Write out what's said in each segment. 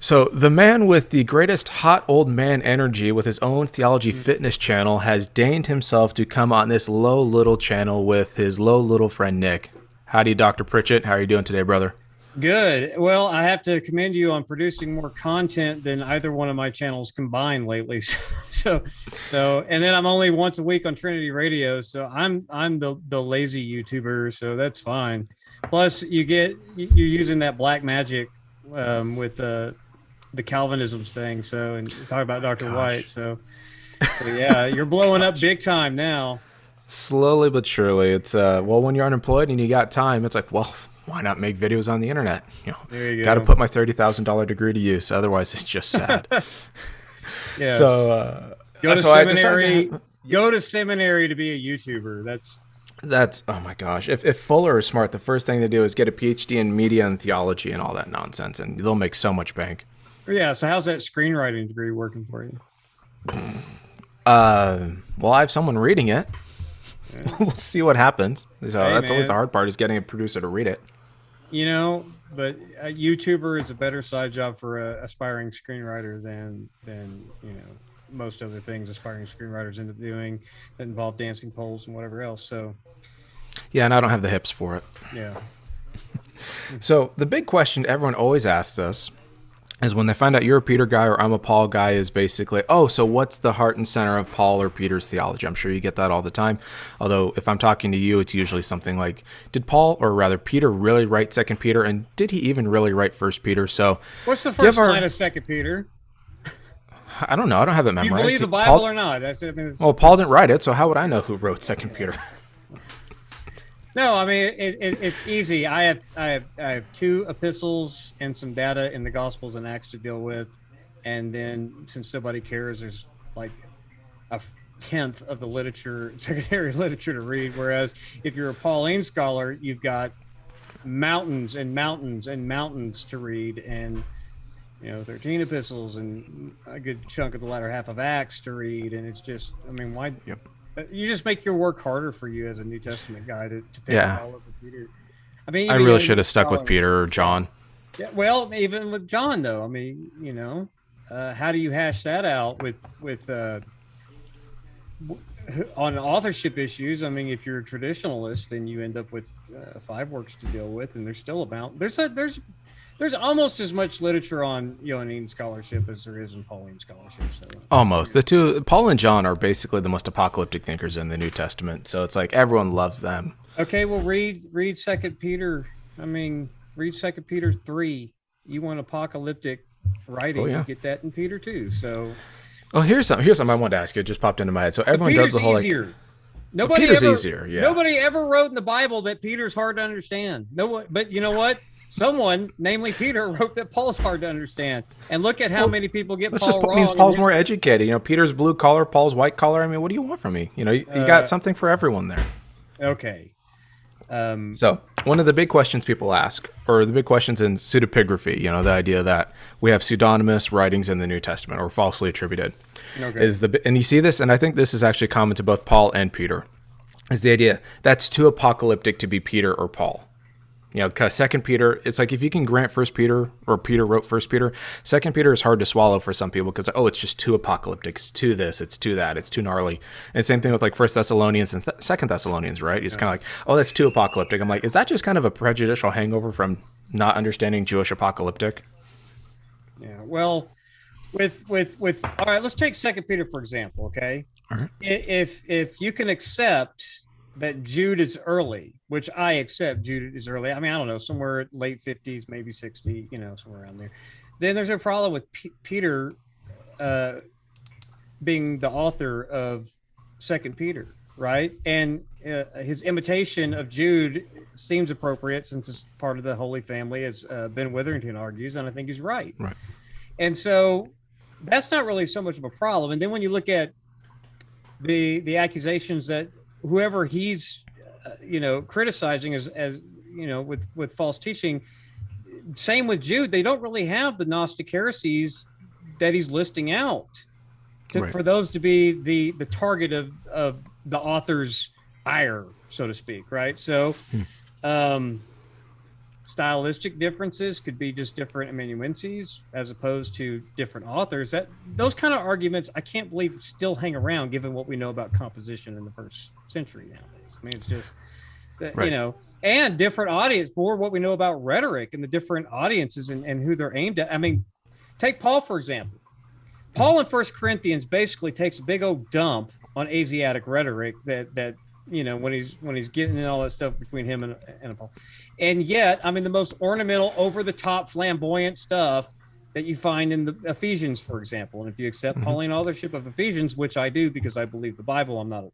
So the man with the greatest hot old man energy with his own theology fitness channel has deigned himself to come on this low little channel with his low little friend Nick. Howdy, Dr. Pritchett. How are you doing today, brother? Good. Well, I have to commend you on producing more content than either one of my channels combined lately. So, and then I'm only once a week on Trinity Radio, so I'm the lazy YouTuber, so that's fine. Plus, you're using that black magic with the Calvinism thing. So, and talk about Dr. White. Gosh. So yeah, you're blowing up big time now. Slowly but surely. It's well, when you're unemployed and you got time, it's like, well, why not make videos on the internet? There you Got to go. put my $30,000 degree to use. Otherwise, it's just sad. Yes. So, Go to so I decided seminary. Go to seminary to be a YouTuber. that's oh my gosh. If Fuller is smart, the first thing they do is get a PhD in media and theology and all that nonsense, and they'll make so much bank. Yeah. So how's that screenwriting degree working for you? Well, I have someone reading it. Yeah. We'll see what happens. So Hey, that's always the man. hard part is getting a producer to read it. But a YouTuber is a better side job for a aspiring screenwriter than most other things aspiring screenwriters end up doing that involve dancing poles and whatever else. So Yeah, and I don't have the hips for it. yeah. So the big question everyone always asks us is when they find out you're a Peter guy or I'm a Paul guy is basically, oh, so what's the heart and center of Paul or Peter's theology? I'm sure you get that all the time. Although if I'm talking to you, it's usually something like, did Paul, or rather Peter, really write Second Peter? And did he even really write First Peter? So What's the give first our, line of Second Peter? I don't know. I don't have it Do you believe memorized. the Bible Paul, or not? That's I mean, well, Paul didn't write it, so how would I know who wrote Second Peter? No, I mean it's easy. I have two epistles and some data in the Gospels and Acts to deal with, and then since nobody cares, there's like a tenth of the literature, secondary literature to read. Whereas if you're a Pauline scholar, you've got mountains and mountains and mountains to read, and 13 epistles and a good chunk of the latter half of Acts to read, and it's just, I mean, why? Yep. You just make your work harder for you as a New Testament guy to pick Yeah. Paul over Peter. I mean, I even really young should have stuck with scholars. Peter or John. Yeah, well, even with John, though, I mean, how do you hash that out on authorship issues? I mean, if you're a traditionalist, then you end up with five works to deal with, and there's still about there's almost as much literature on Johannine scholarship as there is in Pauline scholarship. So Almost. The two, Paul and John, are basically the most apocalyptic thinkers in the New Testament. So it's like everyone loves them. okay, well, read Second Peter. I mean, read Second Peter 3. You want apocalyptic writing? Oh, yeah. You get that in Peter too. So, Oh, here's something I wanted to ask you. It just popped into my head. So but everyone does Peter's the whole easier. Peter's easier, yeah. Nobody ever wrote in the Bible that Peter's hard to understand. No one, but you know what? Someone, namely Peter, wrote that Paul's hard to understand. And look at how many people get This Paul just wrong. means and Paul's more educated. Peter's blue collar, Paul's white collar. I mean, what do you want from me? You got something for everyone there. Okay. So one of the big questions people ask, or the big questions in pseudepigraphy, the idea that we have pseudonymous writings in the New Testament or falsely attributed, Okay. and you see this, and I think this is actually common to both Paul and Peter, is the idea that's too apocalyptic to be Peter or Paul. Because Second Peter, it's like if you can grant First Peter or Peter wrote First Peter, Second Peter is hard to swallow for some people because it's just too apocalyptic. It's too this, it's too that, it's too gnarly. And same thing with like First Thessalonians and Second Thessalonians, right? It's kind of like, oh, that's too apocalyptic. I'm like, is that just kind of a prejudicial hangover from not understanding Jewish apocalyptic? Yeah. Well, with all right, let's take Second Peter for example. Okay. All right. If you can accept that Jude is early, which I accept Jude is early. I mean, I don't know, somewhere late 50s, maybe 60, somewhere around there. Then there's a problem with Peter being the author of Second Peter, right? And his imitation of Jude seems appropriate since it's part of the Holy Family, as Ben Witherington argues, and I think he's right. Right. And so that's not really so much of a problem. And then when you look at the accusations that whoever he's criticizing as with false teaching, same with Jude, they don't really have the Gnostic heresies that he's listing out Right. for those to be the target of the author's ire, so to speak, right? So stylistic differences could be just different amanuenses as opposed to different authors. That those kind of arguments, I can't believe still hang around given what we know about composition in the first century nowadays. I mean, it's just that, and different audience for what we know about rhetoric and the different audiences and who they're aimed at. I mean, take Paul, for example. Paul in 1 Corinthians basically takes a big old dump on Asiatic rhetoric that when he's getting in all that stuff between him and Paul. And yet, I mean, the most ornamental, over-the-top, flamboyant stuff that you find in the Ephesians, for example. And if you accept Pauline authorship of Ephesians, which I do because I believe the Bible, I'm not,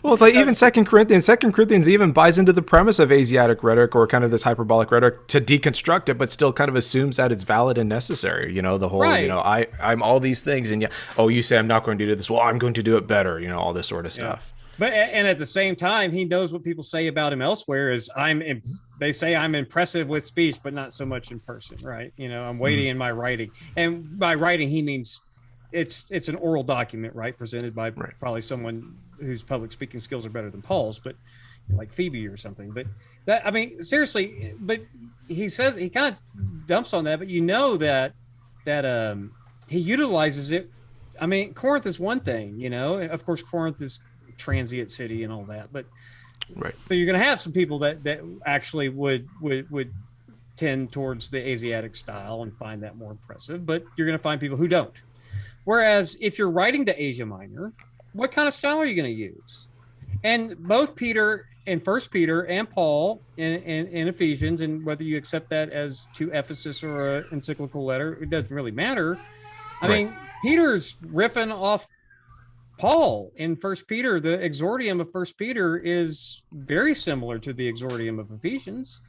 well, it's like even Second Corinthians even buys into the premise of Asiatic rhetoric or kind of this hyperbolic rhetoric to deconstruct it, but still kind of assumes that it's valid and necessary. The whole, I'm all these things, and you say I'm not going to do this. Well, I'm going to do it better. All this sort of stuff. But and at the same time, he knows what people say about him elsewhere is they say I'm impressive with speech, but not so much in person, right? I'm weighty in my writing, and by writing he means it's an oral document, right? Presented by probably someone whose public speaking skills are better than Paul's, but like Phoebe or something. But that, I mean, seriously, but he says he kind of dumps on that, but that he utilizes it. I mean, Corinth is one thing, of course, Corinth is transient city and all that, but so you're going to have some people that actually would tend towards the Asiatic style and find that more impressive, but you're going to find people who don't. Whereas if you're writing to Asia Minor, what kind of style are you going to use? And both Peter in 1 Peter and Paul in Ephesians, and whether you accept that as to Ephesus or an encyclical letter, it doesn't really matter. I mean, Peter's riffing off Paul in 1 Peter. The exordium of 1 Peter is very similar to the exordium of Ephesians.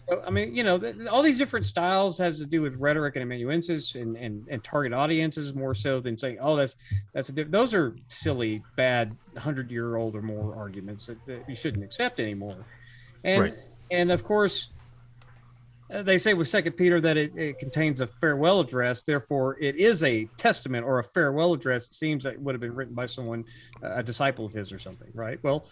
So, I mean, all these different styles has to do with rhetoric and amanuensis and target audiences more so than saying, oh, those are silly, bad 100-year-old or more arguments that you shouldn't accept anymore. And of course, they say with 2 Peter that it contains a farewell address, therefore it is a testament or a farewell address. It seems that it would have been written by someone, a disciple of his or something, right? Well,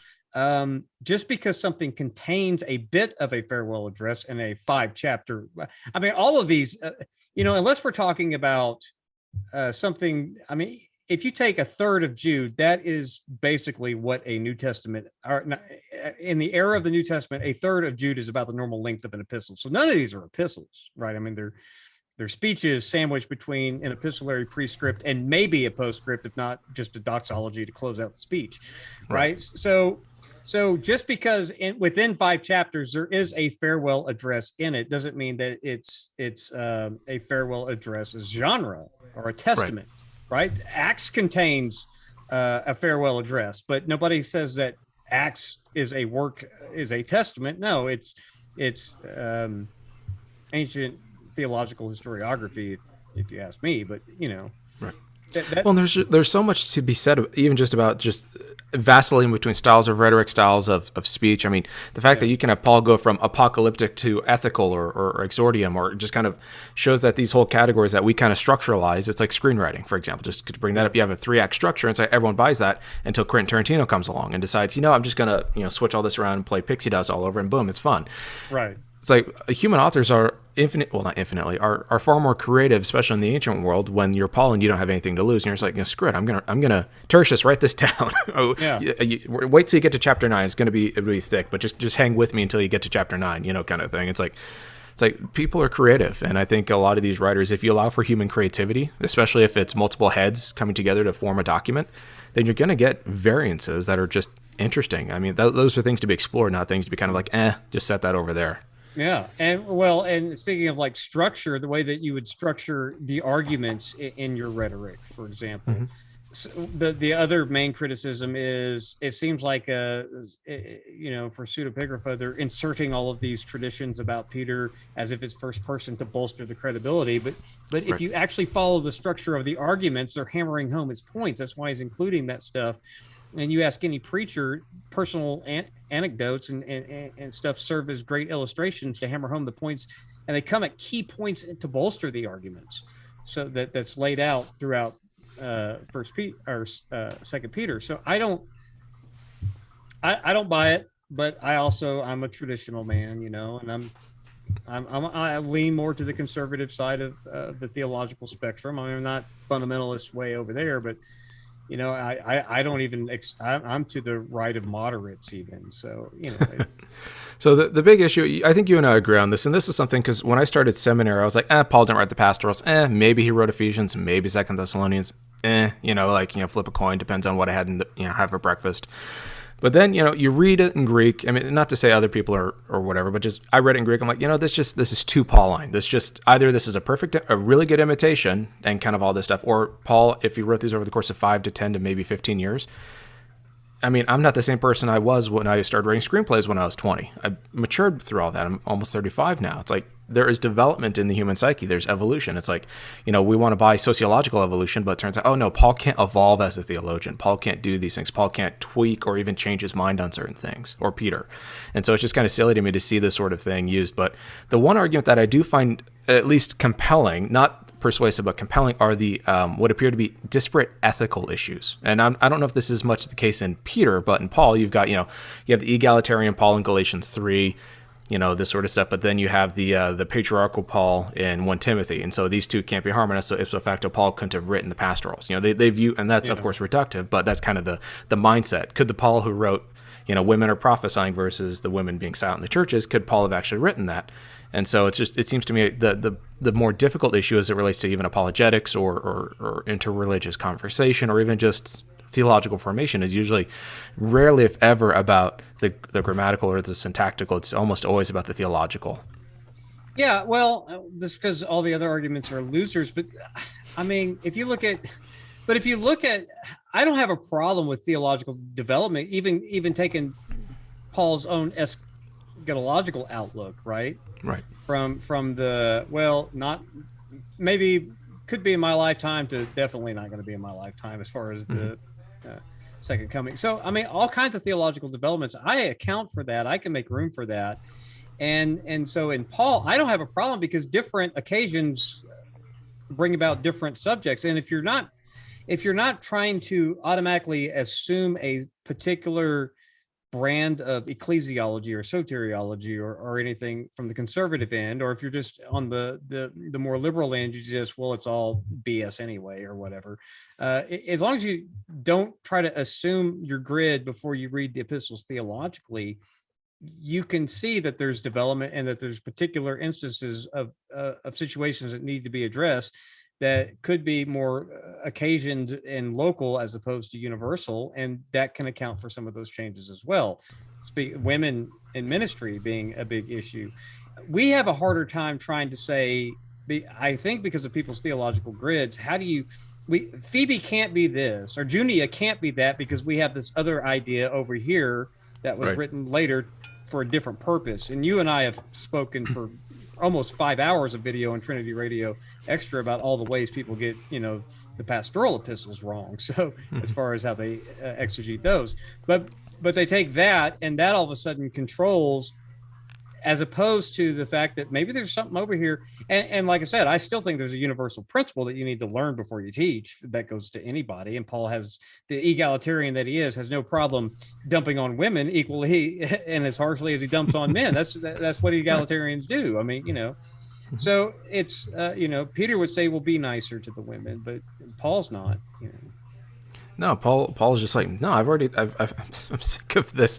just because something contains a bit of a farewell address in a 5-chapter, I mean, all of these, unless we're talking about something, I mean, if you take a third of Jude, that is basically what a New Testament, or in the era of the New Testament, a third of Jude is about the normal length of an epistle. So none of these are epistles, right? I mean, they're speeches sandwiched between an epistolary prescript and maybe a postscript, if not just a doxology to close out the speech, right? So just because within 5 chapters there is a farewell address in it doesn't mean that it's a farewell address as genre or a testament, right? Acts contains a farewell address, but nobody says that Acts is a testament. No, it's ancient theological historiography, if you ask me. But well, there's so much to be said, even just about just vacillating between styles of rhetoric, styles of speech. I mean, the fact that you can have Paul go from apocalyptic to ethical or exordium, or just kind of shows that these whole categories that we kind of structuralize, it's like screenwriting, for example. Just to bring that up, you have a 3-act structure, and so everyone buys that until Quentin Tarantino comes along and decides, I'm just going to switch all this around and play pixie dust all over, and boom, it's fun. Right. It's like human authors are not infinitely, are far more creative, especially in the ancient world, when you're Paul and you don't have anything to lose, and you're just like, screw it, I'm gonna Tertius, write this down. Wait till you get to chapter 9. It'll be thick, but just hang with me until you get to chapter 9, kind of thing. It's like people are creative, and I think a lot of these writers, if you allow for human creativity, especially if it's multiple heads coming together to form a document, then you're gonna get variances that are just interesting. I mean, those are things to be explored, not things to be kind of like, just set that over there. Yeah. And speaking of like structure, the way that you would structure the arguments in your rhetoric, for example, so the other main criticism is it seems like, for pseudepigrapha, they're inserting all of these traditions about Peter as if it's first person to bolster the credibility. But if you actually follow the structure of the arguments, they're hammering home his points. That's why he's including that stuff. And you ask any preacher, personal anecdotes and stuff serve as great illustrations to hammer home the points, and they come at key points to bolster the arguments. So that's laid out throughout 1 Peter or 2 Peter. So I don't buy it. but I'm a traditional man, and I lean more to the conservative side of the theological spectrum. I mean, I'm not fundamentalist way over there, but I don't even I'm to the right of moderates even. So So the big issue, I think you and I agree on this, and this is something because when I started seminary, I was like, Paul didn't write the pastorals. Maybe he wrote Ephesians, maybe Second Thessalonians. Flip a coin, depends on what I had have for breakfast. But then, you read it in Greek. I mean, not to say other people or whatever, but just I read it in Greek. I'm like, this is too Pauline. This is a really good imitation and kind of all this stuff. Or Paul, if he wrote these over the course of 5 to 10 to maybe 15 years, I mean, I'm not the same person I was when I started writing screenplays when I was 20. I matured through all that. I'm almost 35 now. It's like there is development in the human psyche. There's evolution. It's like, we want to buy sociological evolution, but it turns out, oh no, Paul can't evolve as a theologian. Paul can't do these things. Paul can't tweak or even change his mind on certain things, or Peter. And so it's just kind of silly to me to see this sort of thing used. But the one argument that I do find at least compelling, not persuasive but compelling, are the what appear to be disparate ethical issues. And I don't know if this is much the case in Peter, but in Paul, you've got you have the egalitarian Paul in Galatians 3, this sort of stuff. But then you have the patriarchal Paul in 1 Timothy, and so these two can't be harmonized. So ipso facto, Paul couldn't have written the pastorals. They view, and that's of course reductive, but that's kind of the mindset. Could the Paul who wrote women are prophesying versus the women being silent in the churches, could Paul have actually written that? And so it seems to me the more difficult issue as it relates to even apologetics or interreligious conversation or even just theological formation is usually rarely, if ever, about the grammatical or the syntactical. It's almost always about the theological. Yeah, well, just because all the other arguments are losers. But I mean, if you look at, I don't have a problem with theological development, even taking Paul's own eschatological outlook, right? Right. From the, well, not maybe could be in my lifetime to definitely not going to be in my lifetime as far as the second coming. So, I mean, all kinds of theological developments, I account for that. I can make room for that. And so in Paul, I don't have a problem because different occasions bring about different subjects. And if you're not trying to automatically assume a particular brand of ecclesiology or soteriology or anything from the conservative end, or if you're just on the more liberal end, you just, well, it's all BS anyway or whatever. As long as you don't try to assume your grid before you read the epistles theologically, you can see that there's development and that there's particular instances of situations that need to be addressed that could be more occasioned and local as opposed to universal, and that can account for some of those changes as well. Women in ministry being a big issue. We have a harder time trying to say, I think because of people's theological grids, Phoebe can't be this, or Junia can't be that, because we have this other idea over here that was written later for a different purpose. And you and I have spoken for almost 5 hours of video on Trinity Radio Extra about all the ways people get, the pastoral epistles wrong. So as far as how they exegete those, but they take that, and that all of a sudden controls, as opposed to the fact that maybe there's something over here. And like I said, I still think there's a universal principle that you need to learn before you teach. That goes to anybody. And Paul, has the egalitarian that he is, has no problem dumping on women equally and as harshly as he dumps on men. That's what egalitarians do. I mean, so it's, Peter would say, well, be nicer to the women, but Paul's not, No, Paul's just like, no, I'm sick of this.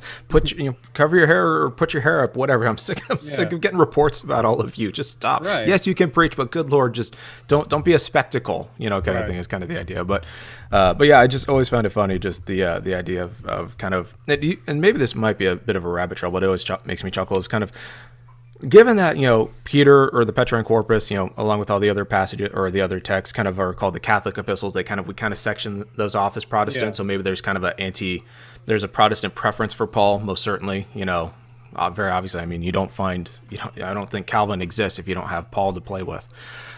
Cover your hair or put your hair up, whatever. I'm sick of getting reports about all of you. Just stop. Right. Yes, you can preach, but good Lord, just don't be a spectacle, kind of thing is kind of the idea. But yeah, I just always found it funny, just the idea of kind of, and maybe this might be a bit of a rabbit trail, but it always makes me chuckle, is kind of, given that, Peter or the Petrine Corpus, along with all the other passages or the other texts kind of are called the Catholic epistles, we kind of section those off as Protestant. Yeah. So maybe there's kind of there's a Protestant preference for Paul, most certainly, very obviously. I mean, I don't think Calvin exists if you don't have Paul to play with.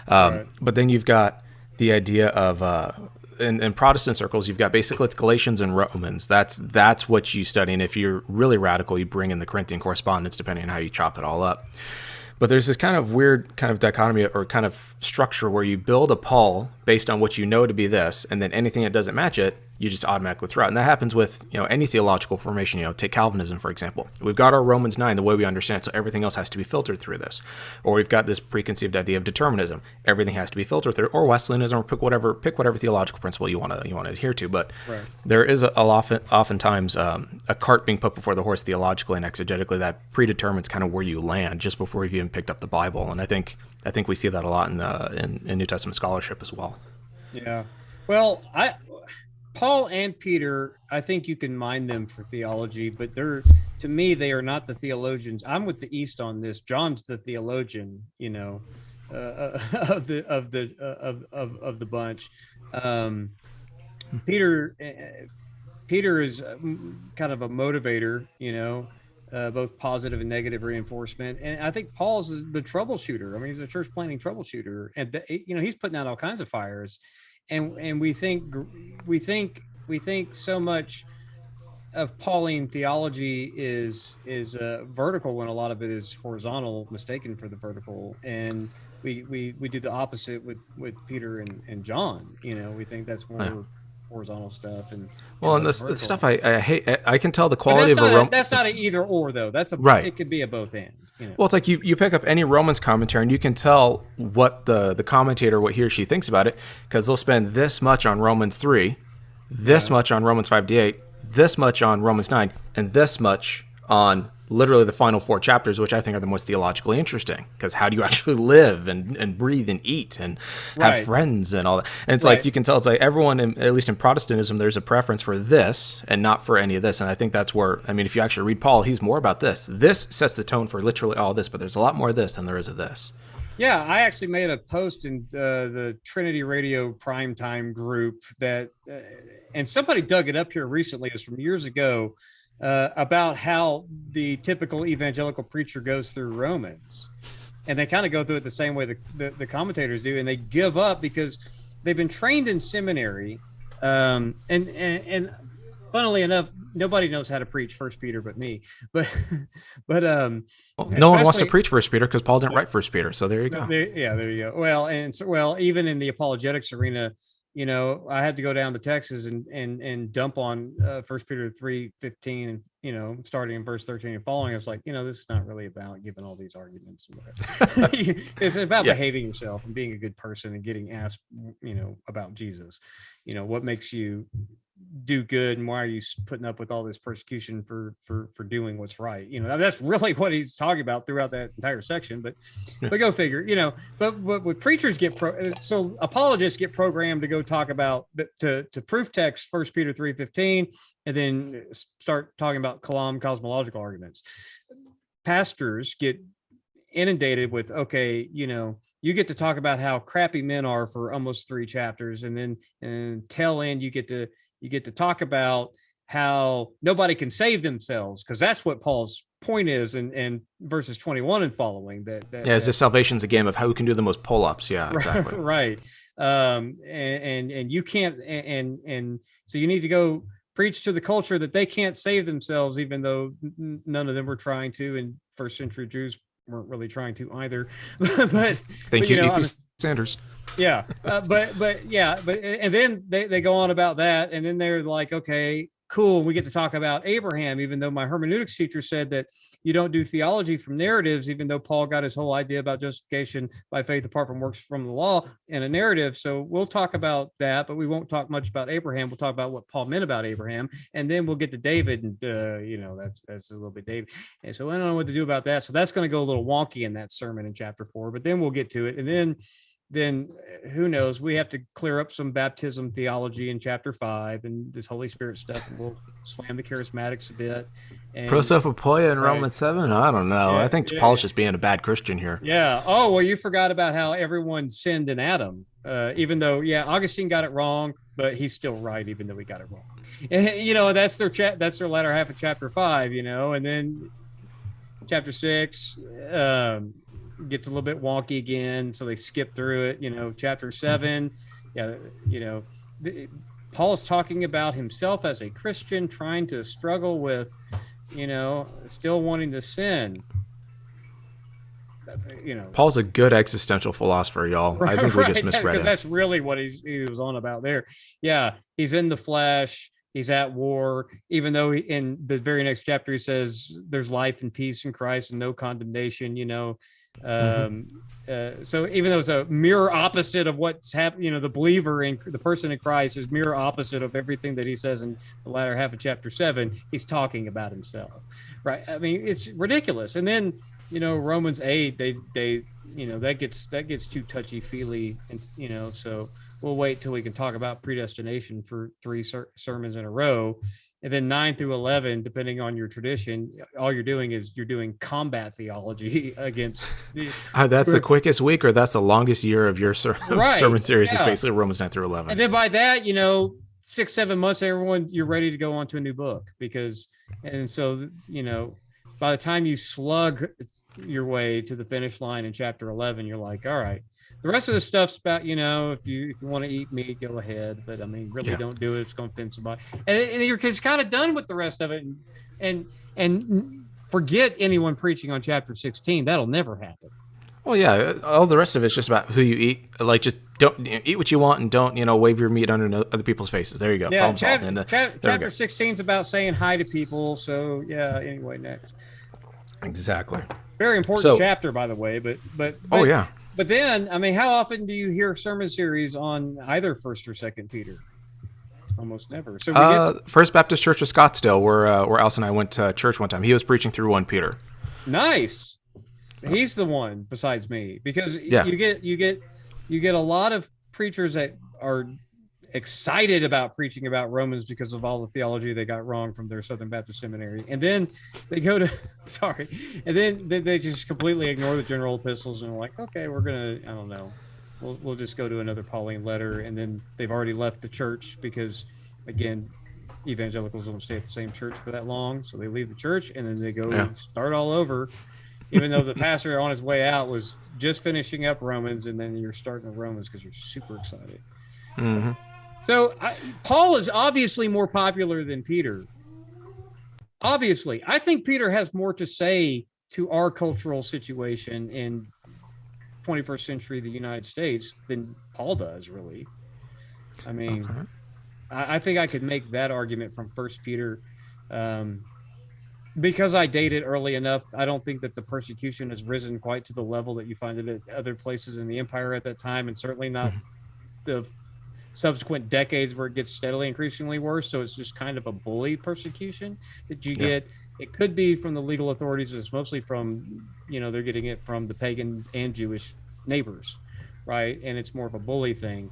But then you've got the idea of, in Protestant circles, you've got basically it's Galatians and Romans. That's what you study. And if you're really radical, you bring in the Corinthian correspondence, depending on how you chop it all up. But there's this kind of weird kind of dichotomy or kind of structure where you build a Paul based on what you know to be this, and then anything that doesn't match it, you just automatically throw out. And that happens with, any theological formation. Take Calvinism, for example. We've got our Romans 9 the way we understand it, so everything else has to be filtered through this. Or we've got this preconceived idea of determinism. Everything has to be filtered through. Or Wesleyanism, or pick whatever theological principle you want to adhere to. But right. There is oftentimes a cart being put before the horse theologically and exegetically that predetermines kind of where you land just before you've even picked up the Bible. And I think we see that a lot in New Testament scholarship as well. Yeah. Well, Paul and Peter, I think you can mine them for theology, but to me, they are not the theologians. I'm with the East on this. John's the theologian, of the bunch. Peter is kind of a motivator, both positive and negative reinforcement. And I think Paul's the troubleshooter. I mean, he's a church planting troubleshooter, and he's putting out all kinds of fires. And we think so much of Pauline theology is vertical when a lot of it is horizontal, mistaken for the vertical. And we do the opposite with Peter and John. We think that's more horizontal stuff. And the stuff I hate. I can tell the quality of a Roman. That's not an either or though. That's a right. It could be a both and. Well, it's like you pick up any Romans commentary and you can tell what the commentator, what he or she thinks about it, because they'll spend this much on Romans 3, this much on Romans 5-8, this much on Romans 9, and this much on literally the final 4 chapters, which I think are the most theologically interesting, because how do you actually live and breathe and eat and have friends and all that? And it's like you can tell, it's like everyone, at least in Protestantism, there's a preference for this and not for any of this. And I think that's where, if you actually read Paul, he's more about this. This sets the tone for literally all this, but there's a lot more of this than there is of this. Yeah, I actually made a post in the Trinity Radio Primetime group that, and somebody dug it up here recently, it's from years ago, about how the typical evangelical preacher goes through Romans. And they kind of go through it the same way the commentators do, and they give up because they've been trained in seminary. And funnily enough, nobody knows how to preach First Peter but me. But no one wants to preach First Peter because Paul didn't write First Peter. So there you go. There you go. Well, even in the apologetics arena, I had to go down to Texas and dump on 1 Peter 3:15 and, starting in verse 13 and following. I was like, this is not really about giving all these arguments. It's about behaving yourself and being a good person and getting asked, about Jesus. What makes you do good and why are you putting up with all this persecution for doing what's right? That's really what he's talking about throughout that entire section. But go figure. But what preachers so apologists get programmed to go talk about to proof text 1 Peter 3:15 and then start talking about cosmological arguments. Pastors get inundated with you get to talk about how crappy men are for almost 3 chapters, and then tail end you get to talk about how nobody can save themselves, because that's what Paul's point is in verses 21 and following. As if salvation's a game of who can do the most pull-ups. Yeah, exactly. Right. And you can't, and so you need to go preach to the culture that they can't save themselves, even though none of them were trying to, and first century Jews weren't really trying to either. But thank you, E.P. Sanders. Yeah, and then they go on about that, and then they're like, okay, cool, we get to talk about Abraham, even though my hermeneutics teacher said that you don't do theology from narratives, even though Paul got his whole idea about justification by faith apart from works from the law in a narrative. So we'll talk about that, but we won't talk much about Abraham. We'll talk about what Paul meant about Abraham, and then we'll get to David, and that's a little bit David. And so I don't know what to do about that. So that's going to go a little wonky in that sermon in chapter 4, but then we'll get to it. And then who knows, we have to clear up some baptism theology in chapter 5 and this Holy Spirit stuff, and we'll slam the charismatics a bit. And prosopopoia in Romans 7. I don't know. I think Paul's just being a bad Christian here. Yeah. Oh, well, you forgot about how everyone sinned in Adam, even though Augustine got it wrong, but he's still right even though he got it wrong. And, that's their latter half of chapter 5, and then chapter 6 gets a little bit wonky again, so they skip through it. Chapter 7, Paul's talking about himself as a Christian trying to struggle with, still wanting to sin. Paul's a good existential philosopher, y'all. I think we just misread because it. that's really what he was on about there. Yeah, he's in the flesh. He's at war, even though in the very next chapter he says there's life and peace in Christ and no condemnation. So even though it's a mirror opposite of what's happening, the believer in the person in Christ is mirror opposite of everything that he says in the latter half of chapter 7. He's talking about himself, right? I mean, it's ridiculous. And then Romans 8, they that gets too touchy feely, and so we'll wait till we can talk about predestination for 3 sermons in a row. And then 9 through 11, depending on your tradition, all you're doing is combat theology against. That's the quickest week, or that's the longest year of your sermon series. Is basically Romans 9 through 11. And then by that, 6-7 months, you're ready to go on to a new book so by the time you slug your way to the finish line in chapter 11, you're like, all right. The rest of the stuff's about, if you want to eat meat, go ahead. But I mean, really don't do it. It's going to offend somebody. And you're just kind of done with the rest of it. And forget anyone preaching on chapter 16. That'll never happen. Well, yeah. All the rest of it's just about who you eat. Like, just don't eat what you want and don't, wave your meat under other people's faces. There you go. Yeah, chapter 16 is about saying hi to people. So, yeah, anyway, next. Exactly. Very important chapter, by the way. But oh, yeah. But then, I mean, how often do you hear sermon series on either 1st or 2nd Peter? Almost never. So First Baptist Church of Scottsdale, where Alice and I went to church one time. He was preaching through 1 Peter. Nice. He's the one besides me, because you get a lot of preachers that are excited about preaching about Romans because of all the theology they got wrong from their Southern Baptist seminary, and then they go to and then they just completely ignore the general epistles and are like, okay, we're gonna, I don't know, we'll just go to another Pauline letter, and then they've already left the church because, again, evangelicals don't stay at the same church for that long, so they leave the church and then they go start all over, even though the pastor on his way out was just finishing up Romans, and then you're starting with Romans because you're super excited. Mm-hmm. So Paul is obviously more popular than Peter. Obviously, I think Peter has more to say to our cultural situation in 21st century the United States than Paul does, really. I mean, I think I could make that argument from 1 Peter. Because I dated early enough, I don't think that the persecution has risen quite to the level that you find it at other places in the empire at that time, and certainly not the subsequent decades where it gets steadily increasingly worse. So it's just kind of a bully persecution that you get. It could be from the legal authorities. It's mostly from, they're getting it from the pagan and Jewish neighbors, right? And it's more of a bully thing.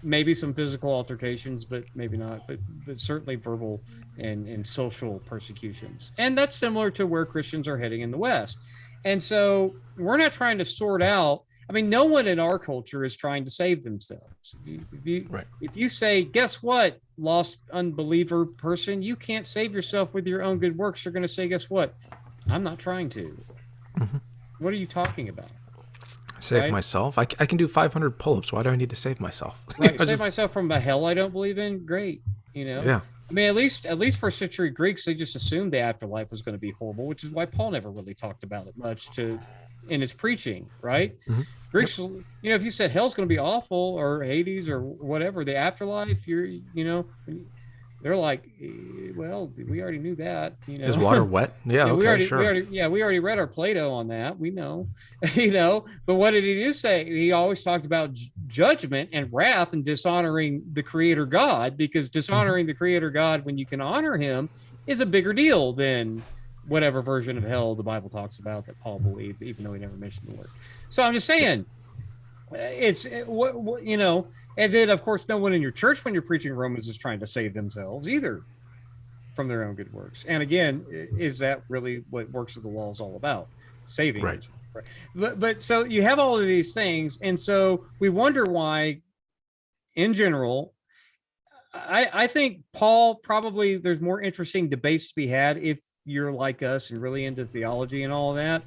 Maybe some physical altercations, but maybe not, but certainly verbal and social persecutions. And that's similar to where Christians are heading in the West. And so we're not trying to sort out, I mean, no one in our culture is trying to save themselves. If you say, guess what, lost unbeliever person, you can't save yourself with your own good works, you're going to say, guess what? I'm not trying to. What are you talking about? Save myself? I can do 500 pull-ups. Why do I need to save myself? Right. Save myself from a hell I don't believe in? Great. Yeah. I mean, at least first century Greeks, they just assumed the afterlife was going to be horrible, which is why Paul never really talked about it much in his preaching, right? Greeks, if you said hell's going to be awful, or Hades or whatever, the afterlife, they're like, well, we already knew that. Is water wet? Yeah, okay, we already read our Plato on that. We know, But what did he do say? He always talked about judgment and wrath and dishonoring the Creator God, because dishonoring the Creator God when you can honor Him is a bigger deal than whatever version of hell the Bible talks about that Paul believed, even though he never mentioned the word. So I'm just saying, and then, of course, no one in your church when you're preaching Romans is trying to save themselves either from their own good works. And again, is that really what works of the law is all about? Saving. Right. But so you have all of these things. And so we wonder why, in general, I think Paul, probably there's more interesting debates to be had if you're like us and really into theology and all of that.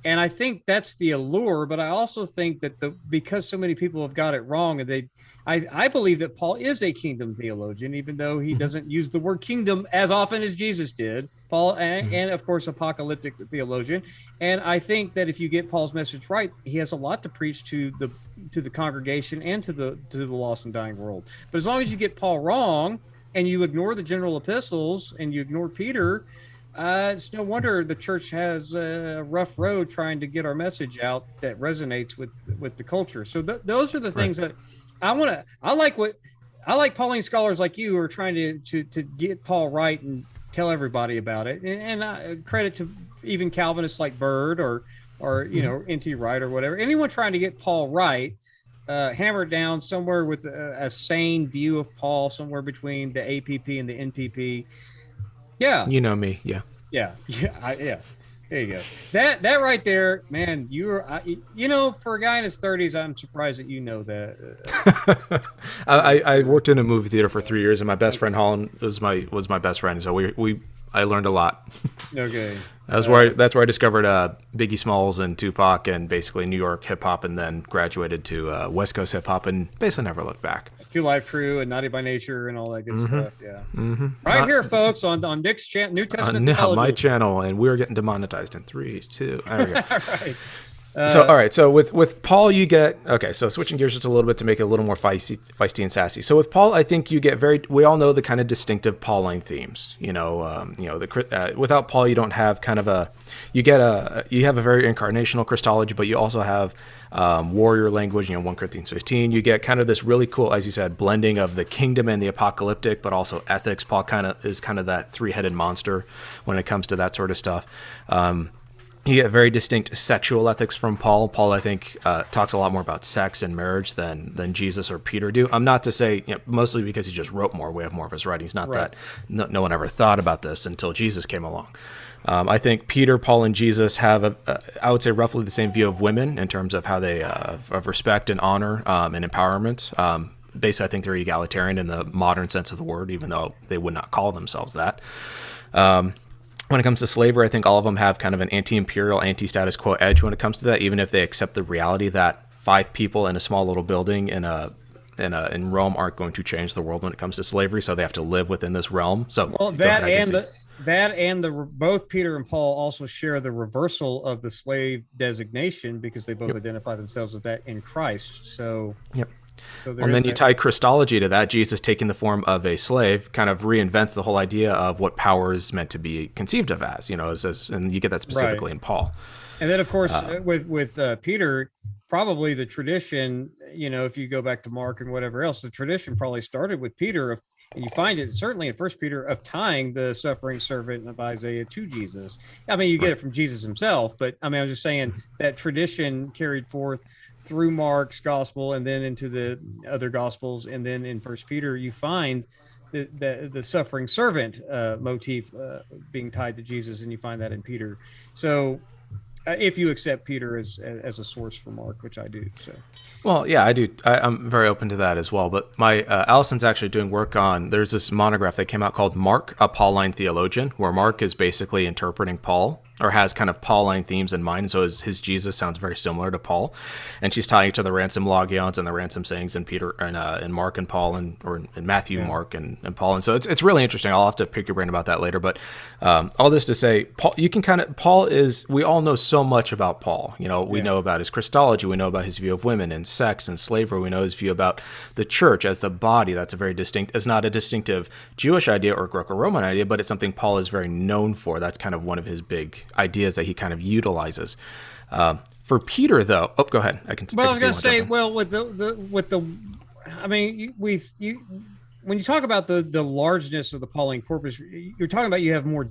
And I think that's the allure, but I also think that because so many people have got it wrong, and I believe that Paul is a kingdom theologian, even though he doesn't use the word kingdom as often as Jesus did. Paul, and of course, apocalyptic theologian. And I think that if you get Paul's message right, he has a lot to preach to the congregation and to the lost and dying world. But as long as you get Paul wrong and you ignore the general epistles and you ignore Peter, it's no wonder the church has a rough road trying to get our message out that resonates with the culture. So those are the things that I like Pauline scholars like you who are trying to get Paul right and tell everybody about it. And credit to even Calvinists like Bird or N.T. Wright or whatever. Anyone trying to get Paul right, hammered down somewhere with a sane view of Paul, somewhere between the APP and the NPP. Yeah, you know me. Yeah. There you go. That right there, man. For a guy in his 30s, I'm surprised that you know that. I worked in a movie theater for 3 years, and my best friend Holland was my best friend. So I learned a lot. Okay. That's where I discovered Biggie Smalls and Tupac and basically New York hip hop, and then graduated to West Coast hip hop, and basically never looked back. Two Live Crew and Naughty by Nature and all that good stuff. Yeah. Right here, folks, on Nick's channel, New Testament. On my channel, and we're getting demonetized in 3, 2. There we go. Right. All right. So with Paul, you get so switching gears just a little bit to make it a little more feisty and sassy. So with Paul, I think you get we all know the kind of distinctive Pauline themes. Without Paul, you don't have kind of you have a very incarnational Christology, but you also have warrior language. 1 Corinthians 15. You get kind of this really cool, as you said, blending of the kingdom and the apocalyptic, but also ethics. Paul is kind of that 3-headed monster when it comes to that sort of stuff. You get very distinct sexual ethics from Paul. Paul, I think, talks a lot more about sex and marriage than Jesus or Peter do. I'm not to say, mostly because he just wrote more. We have more of his writings. Not right. That no one ever thought about this until Jesus came along. I think Peter, Paul, and Jesus have, I would say, roughly the same view of women in terms of how they of respect and honor and empowerment. Basically, I think they're egalitarian in the modern sense of the word, even though they would not call themselves that. When it comes to slavery, I think all of them have kind of an anti-imperial, anti-status quo edge when it comes to that, even if they accept the reality that 5 people in a small little building in Rome aren't going to change the world when it comes to slavery, so they have to live within this realm. So both Peter and Paul also share the reversal of the slave designation because they both identify themselves with that in Christ. So yep. And then you tie Christology to that. Jesus taking the form of a slave kind of reinvents the whole idea of what power is meant to be conceived of as, and you get that specifically in Paul. And then, of course, with Peter, probably the tradition, if you go back to Mark and whatever else, the tradition probably started with Peter, and you find it certainly in 1 Peter of tying the suffering servant of Isaiah to Jesus. I mean, you get it from Jesus himself, but I mean, I'm just saying that tradition carried forth through Mark's gospel and then into the other gospels, and then in 1 Peter you find the suffering servant motif being tied to Jesus, and you find that in Peter. So if you accept Peter as a source for Mark, which I do. So well, yeah, I do. I'm very open to that as well. But my Allison's actually doing work on. There's this monograph that came out called "Mark, a Pauline Theologian," where Mark is basically interpreting Paul, or has kind of Pauline themes in mind. So his Jesus sounds very similar to Paul, and she's tying it to the ransom logions and the ransom sayings in Peter and Mark and Paul or in Matthew, Mark and Paul. And so it's really interesting. I'll have to pick your brain about that later. But all this to say, Paul is. We all know so much about Paul. We know about his Christology. We know about his view of women and sex and slavery. We know his view about the church as the body. That's a very distinct. It's not a distinctive Jewish idea or Greco-Roman idea, but it's something Paul is very known for. That's kind of one of his big ideas that he kind of utilizes. For Peter, though, go ahead. I was going to say, when you talk about the largeness of the Pauline corpus, you're talking about you have more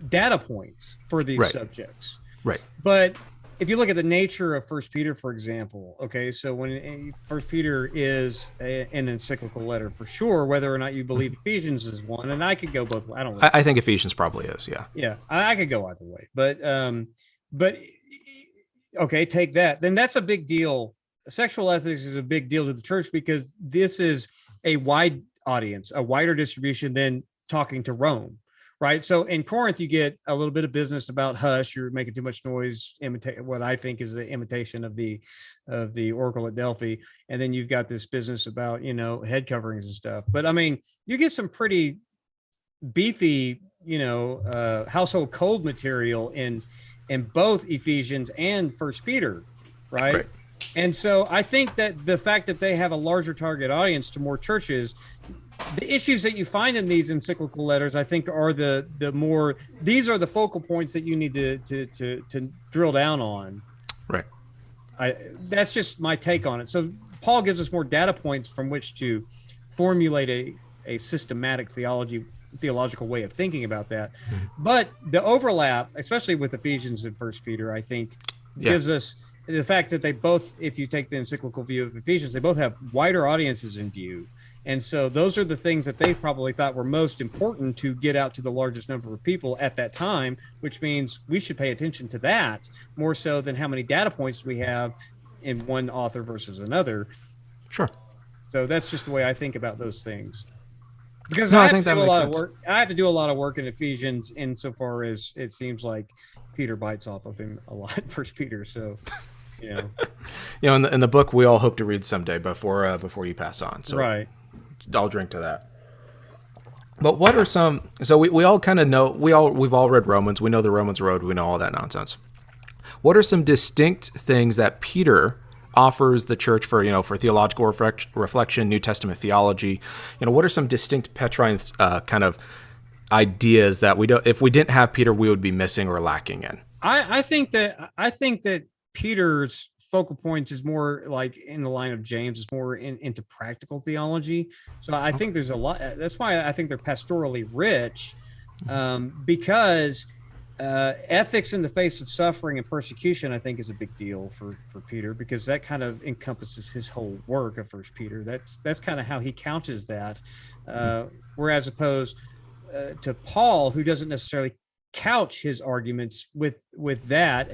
data points for these subjects, right? But if you look at the nature of 1 Peter, for example, okay, so when 1 Peter is an encyclical letter for sure, whether or not you believe Ephesians is one, and I could go both ways. I don't know. I think Ephesians probably is, yeah. Yeah, I could go either way, but okay, take that. Then that's a big deal. Sexual ethics is a big deal to the church because this is a wide audience, a wider distribution than talking to Rome. Right. So in Corinth, you get a little bit of business about hush. You're making too much noise. Imitate what I think is the imitation of the oracle at Delphi. And then you've got this business about, head coverings and stuff. But I mean, you get some pretty beefy, household code material in both Ephesians and First Peter, right? And so I think that the fact that they have a larger target audience to more churches, the issues that you find in these encyclical letters, I think, are these are the focal points that you need to drill down on. Right. That's just my take on it. So Paul gives us more data points from which to formulate a systematic theological way of thinking about that. Mm-hmm. But the overlap, especially with Ephesians and First Peter, I think gives us the fact that they both, if you take the encyclical view of Ephesians, they both have wider audiences in view. And so those are the things that they probably thought were most important to get out to the largest number of people at that time, which means we should pay attention to that more so than how many data points we have in one author versus another. Sure. So that's just the way I think about those things. Because I think that makes sense. I have to do a lot of work in Ephesians insofar as it seems like Peter bites off of him a lot in First Peter. So, in the book we all hope to read someday before you pass on. So right. I'll drink to that. But what are some? So we all kind of know. We've all read Romans. We know the Romans road. We know all that nonsense. What are some distinct things that Peter offers the church for theological reflection, New Testament theology? What are some distinct Petrine kind of ideas that we don't? If we didn't have Peter, we would be missing or lacking in. I think that Peter's focal points is more like in the line of James, is more into practical theology. So I think there's a lot. That's why I think they're pastorally rich, because ethics in the face of suffering and persecution, I think, is a big deal for Peter, because that kind of encompasses his whole work of First Peter. That's kind of how he couches that, whereas opposed to Paul, who doesn't necessarily couch his arguments with that,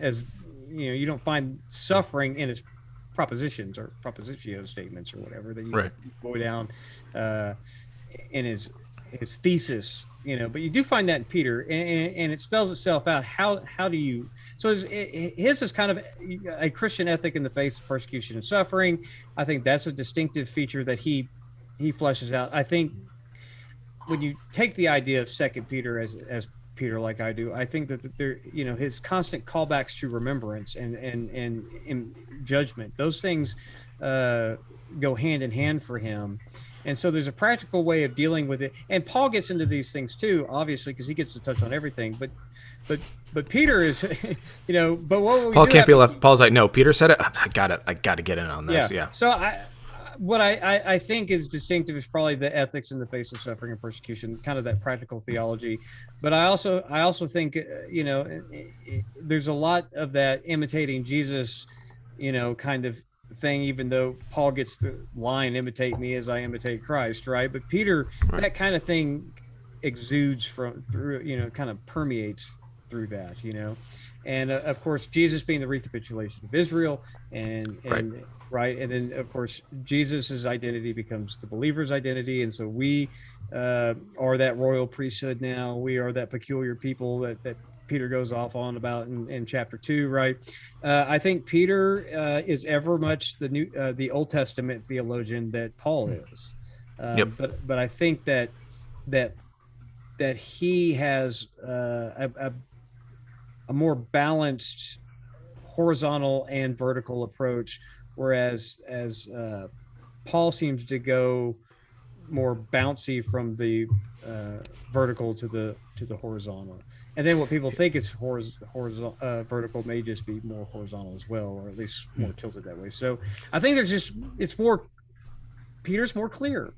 as you don't find suffering in his propositions or propositio statements or whatever that you go down in his thesis, but you do find that in Peter, and it spells itself out. How do you? So his is kind of a Christian ethic in the face of persecution and suffering. I think that's a distinctive feature that he fleshes out. I think when you take the idea of Second Peter as Peter, like I do, I think that there, his constant callbacks to remembrance and judgment, those things go hand in hand for him. And so there's a practical way of dealing with it. And Paul gets into these things too, obviously, because he gets to touch on everything. But Peter is, but what we Paul can't be left. Paul's like, no, Peter said it. I gotta get in on this. Yeah. So what I think is distinctive is probably the ethics in the face of suffering and persecution, kind of that practical theology. But I also think, there's a lot of that imitating Jesus, kind of thing, even though Paul gets the line, imitate me as I imitate Christ, right? But Peter, that kind of thing exudes through, kind of permeates through that, and of course, Jesus being the recapitulation of Israel and and then of course Jesus's identity becomes the believer's identity, and so we are that royal priesthood now. We are that peculiar people that Peter goes off on about in chapter 2, right? I think Peter is ever much the Old Testament theologian that Paul is, but I think that he has a more balanced horizontal and vertical approach, whereas Paul seems to go more bouncy from the vertical to the horizontal. And then what people think is vertical may just be more horizontal as well, or at least more tilted that way. So I think Peter's more clear.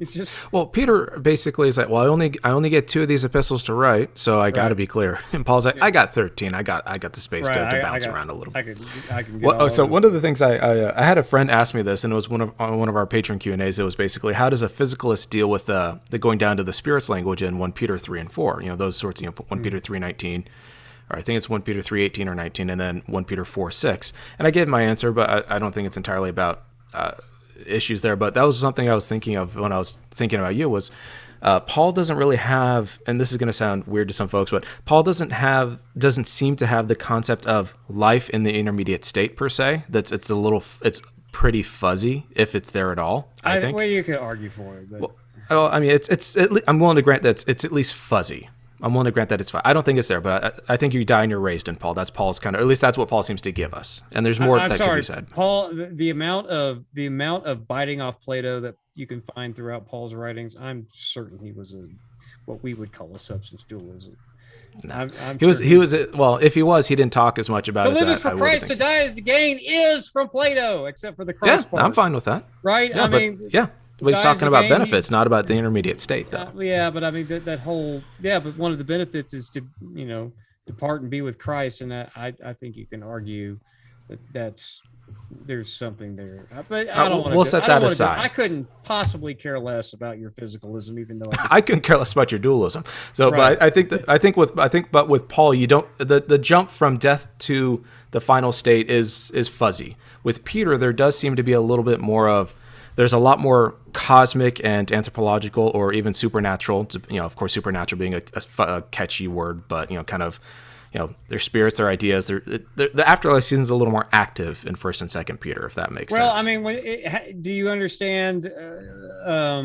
It's just, Peter basically is like, I only get 2 of these epistles to write, so I got to be clear. And Paul's like, I got 13. I got the space to bounce around a little bit. I can so one of the things I had a friend ask me this, and it was one of our patron Q&As. It was basically, how does a physicalist deal with the going down to the Spirit's language in 1 Peter 3 and 4? Those sorts. 1 Peter 3:19, or I think it's 1 Peter 3:18 or 19, and then 1 Peter 4:6. And I gave my answer, but I don't think it's entirely about issues there. But that was something I was thinking of when I was thinking about you, was Paul doesn't really have, and this is going to sound weird to some folks, but Paul doesn't seem to have the concept of life in the intermediate state per se. It's pretty fuzzy if it's there at all. I think. Well, you could argue for it, but Well, I mean, I'm willing to grant that it's at least fuzzy. I'm willing to grant that it's fine. I don't think it's there, but I think you die and you're raised in Paul. That's Paul's kind of, or at least that's what Paul seems to give us. And there's more that can be said. Paul, the amount of biting off Plato that you can find throughout Paul's writings, I'm certain he was what we would call a substance dualism. He was well, if he was, he didn't talk as much about it. To live is for Christ, to die is to gain is from Plato, except for the Christ part. I'm fine with that. Right? Yeah, but he's talking about benefits, not about the intermediate state, though. But I mean that whole but one of the benefits is to depart and be with Christ, and I think you can argue that there's something there. But I don't want to. We'll set that aside. I couldn't possibly care less about your physicalism, even though I couldn't care less about your dualism. So, right. But with Paul, you don't the jump from death to the final state is fuzzy. With Peter, there does seem to be a little bit more of. There's a lot more cosmic and anthropological, or even supernatural. Of course, supernatural being a catchy word, but kind of, their spirits, their ideas. The afterlife seems a little more active in First and Second Peter, if that makes sense. Well, I mean, do you understand? I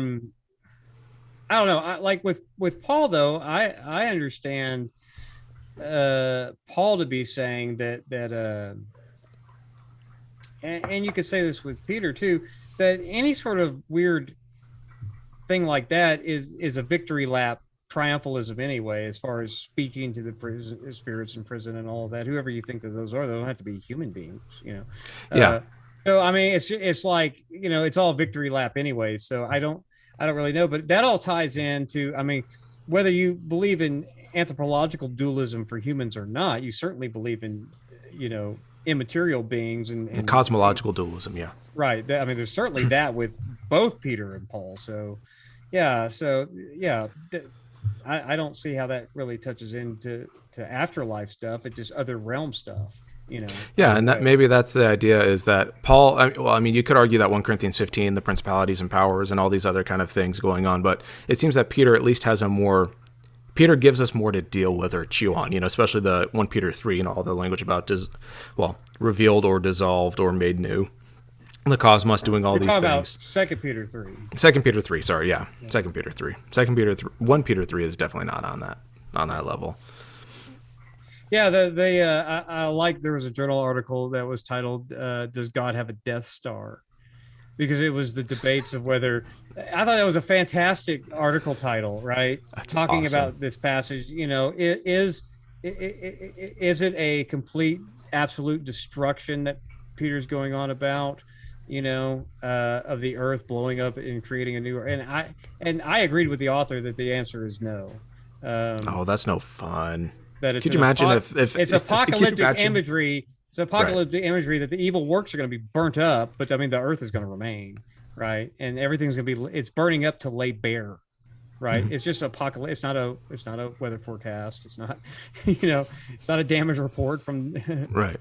don't know. Like with Paul, though, I understand Paul to be saying that, and you could say this with Peter too. That any sort of weird thing like that is a victory lap triumphalism anyway, as far as speaking to the spirits in prison and all of that. Whoever you think that those are, they don't have to be human beings, Yeah. So I mean, it's like it's all victory lap anyway. So I don't really know, but that all ties into. I mean, whether you believe in anthropological dualism for humans or not, you certainly believe in immaterial beings and cosmological dualism. Yeah. Right. I mean, there's certainly that with both Peter and Paul. So, yeah. I don't see how that really touches into afterlife stuff. It's just other realm stuff, Yeah, and maybe that's the idea is that Paul. I mean, you could argue that 1 Corinthians 15, the principalities and powers, and all these other kind of things going on, but it seems that Peter at least has Peter gives us more to deal with or chew on, especially the 1 Peter 3 and all the language about revealed or dissolved or made new. The cosmos doing all these things. About 2 Peter 3. 2 Peter 3, sorry, yeah. 2 Peter 3. 1 Peter 3 is definitely not on that level. Yeah, I like there was a journal article that was titled "Does God Have a Death Star?" Because it was the debates of whether. I thought that was a fantastic article title, right? That's talking awesome. about this passage. Is it a complete absolute destruction that Peter's going on about? Of the earth blowing up and creating a new. And I agreed with the author that the answer is no. That's no fun. That it's could you imagine if it's apocalyptic imagery? It's apocalyptic imagery that the evil works are going to be burnt up, but I mean the earth is going to remain, right? And everything's going to be it's burning up to lay bare, right? Mm-hmm. It's just apocalypse. It's not a weather forecast. It's not, it's not a damage report from right.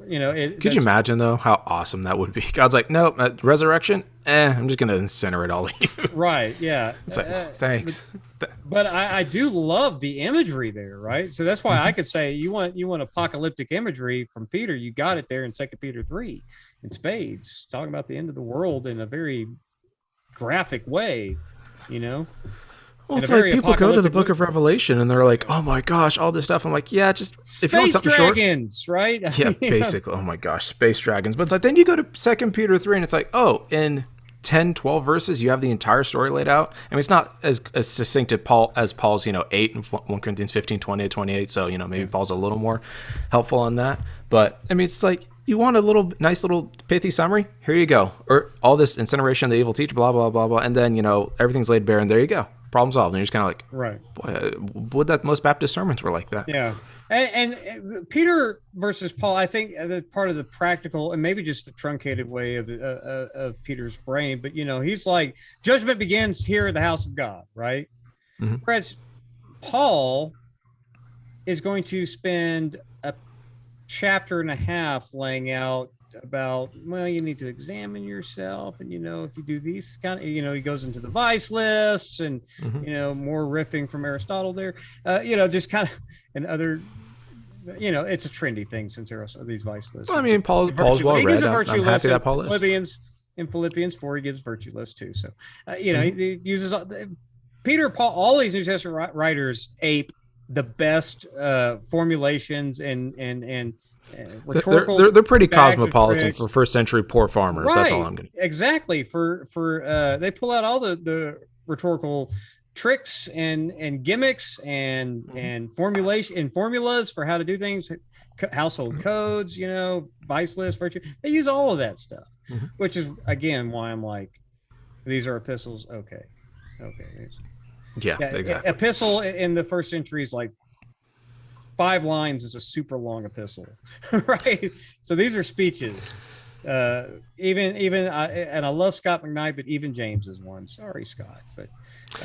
Could you imagine though how awesome that would be? God's like, nope, resurrection. I'm just gonna incinerate all of you. Right? Yeah. It's like, thanks. But I do love the imagery there, right? So that's why I could say you want apocalyptic imagery from Peter. You got it there in 2 Peter 3 in spades, talking about the end of the world in a very graphic way. Well, it's like people go to the book of Revelation and they're like, oh my gosh, all this stuff. I'm like, yeah, just if you want something dragons, short. Right? Yeah, basically. Oh my gosh, space dragons. But it's like, then you go to 2 Peter 3 and it's like, oh, in 10, 12 verses, you have the entire story laid out. I mean, it's not as succinct as Paul's, 8 and 1 Corinthians 15, 20 to 28. So, maybe Paul's a little more helpful on that. But I mean, it's like, you want a nice little pithy summary? Here you go. Or all this incineration of the evil teacher, blah, blah, blah, blah. And then, everything's laid bare and there you go. Problem solved. And you're just kind of like, right. Would that most Baptist sermons were like that? Yeah. And Peter versus Paul, I think that part of the practical and maybe just the truncated way of Peter's brain, but he's like, judgment begins here at the house of God, right? Mm-hmm. Whereas Paul is going to spend a chapter and a half laying out well, you need to examine yourself, and if you do these kind of, he goes into the vice lists, and more riffing from Aristotle there, just kind of, and other, it's a trendy thing since Aristotle, these vice lists. Well, I mean, Paul's well read. I'm happy that Paul is. In Philippians 4, he gives virtue list too. So, he uses Peter, Paul, all these New Testament writers ape the best formulations and rhetorical. They're pretty cosmopolitan for first century poor farmers. Right. That's all I'm going to. Exactly. For they pull out all the rhetorical tricks and gimmicks and formulation and formulas for how to do things, household codes, vice lists, virtue. They use all of that stuff, which is again why I'm like, these are epistles. Okay. Yeah, exactly. Epistle in the first century is like 5 lines is a super long epistle, right? So these are speeches. Even and I love Scott McKnight, but even James is one. Sorry, Scott, but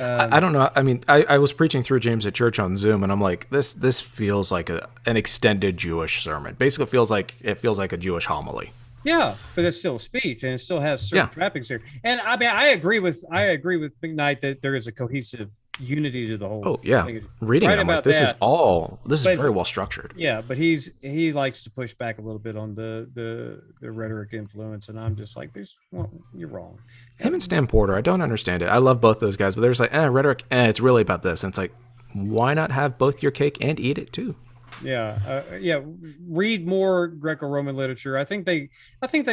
I don't know. I mean, I was preaching through James at church on Zoom, and I'm like, this feels like an extended Jewish sermon. Basically, it feels like a Jewish homily. Yeah, but it's still a speech, and it still has certain trappings here. And I mean, I agree with McKnight that there is a cohesive unity to the whole. Oh yeah, thing. Reading it, I'm like, this is very well structured. Yeah, but he likes to push back a little bit on the rhetoric influence, and I'm just like, you're wrong. Him and Stan Porter, I don't understand it. I love both those guys, but there's like, rhetoric, it's really about this, and it's like, why not have both your cake and eat it too? Yeah. Read more Greco-Roman literature. I think they